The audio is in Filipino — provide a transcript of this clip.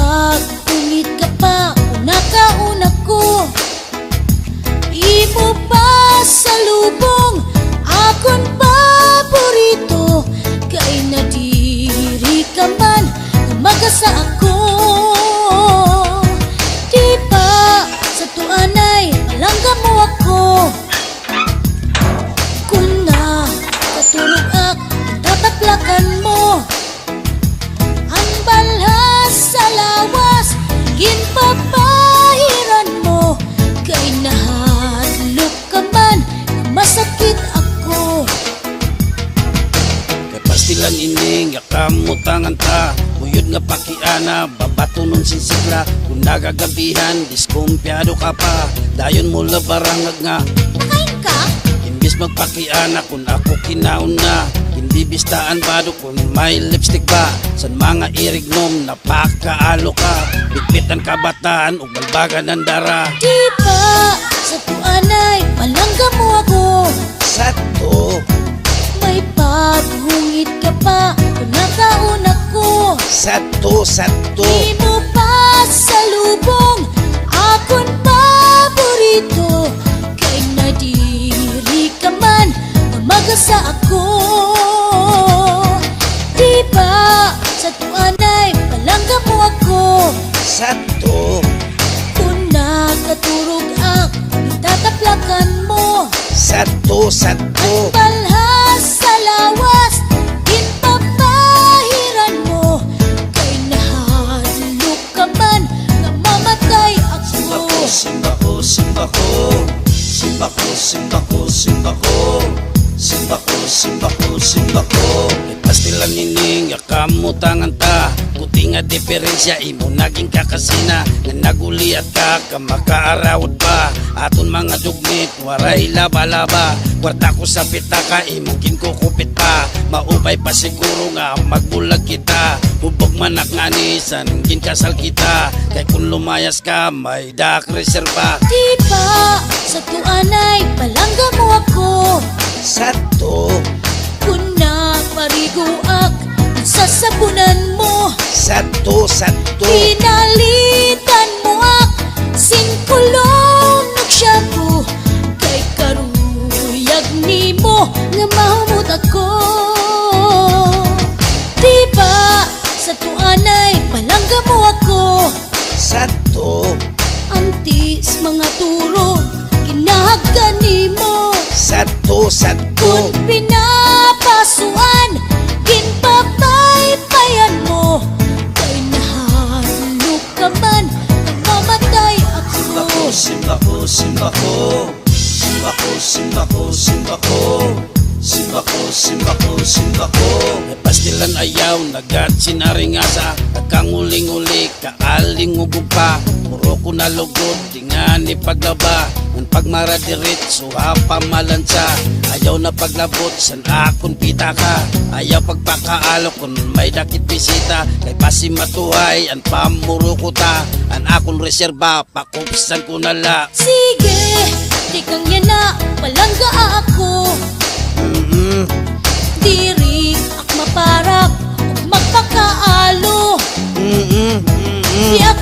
pag-ungit ka pa, una ko. Imo pa sa lubong, akon paborito. Kay nadiri ka man, magasa ako. Di ba sa tuanay, palangga mo ako. Kung na katulog ak, tataplakan mo. Ang balhas sa lawas, ginpapahiran mo. Kay nahadlok ka man, masakit ako. Kay pastilan ining, yakamutangan ta. Uyod nga pakiana, babato nun sinsigla. Kung nagagabihan, diskumpyado ka pa. Dayon mo labarangag nga Kain ka? imbis magpakiana, kung ako kinaon na. Hindi bistaan bado kung may lipstick ba. San mga irignom, napakaalo ka. Bitbitan kabataan, ug balbagan ng dara. Di ba sa tuanay, palangga mo ako. Sato, May paghungit ka pa, kunakaon ako. sato, sato. Di mo pa sa lubong, akon paborito. Kay nadiri ka man, magasa ako. Di ba sa tuanay, palangga mo ako. Sato, Kung nakaturog ak, itataplakan mo. sato, sato. Palhas sa lawas, ginpapahiran mo. Kay nahadlok ka man, namamatay ako. Simba ko, simba ko. Simba ko, simba ko, simba ko. Simba ko, simba ko, simba ko. Pastilan nining, yakamutangan ta. Kuti nga diferensya, imo naging kakasina. Nga naguliat ka, kamakaarawad pa. Aton mga dugmit, waray laba-laba. Kwarta ko sa pitaka, imo kinkukupit pa. Maubay pa siguro nga magbulag kita. Hubog manak nga ni, san ginkasal kita. Kay kung lumayas ka, may dak reserva. Di ba sa tuanay, palangga mo ako. Sato, Kung naparigoak, sasabunan mo. sato, sato. Pinalitan mo ak, singkulong nagshampoo. Kay karuyag nimo, nga mahumot ako. Di ba sa tuanay, palangga mo ako. Sato, Ang tis mga turo, kinahagdan nimo. sato, sato. Kung pinapasuan, ginpapaypayan mo. Kay nahadlok ka man, namamatay ako. Simba ko, simba ko. Simba ko, simba ko, simba ko. Simba ko, simba ko, simba ko. May pastilan ayaw, nagat sinaringasa. Nagkanguling-uli, kaaling-ugog pa. Puro ko nalugod, di nga ni paglaba. Ang pagmaradirit, suha pamalansa. Ayaw na paglabot, san akon pita ka. Ayaw pagpakaalo kung may dakit bisita. Kay pasi matuhay, ang pamuro ko ta. Ang akon reserba, pakupisan ko nala. Sige, di kang yana, palangga ako. Diri ak maparap, ug magpakaalo. Di ak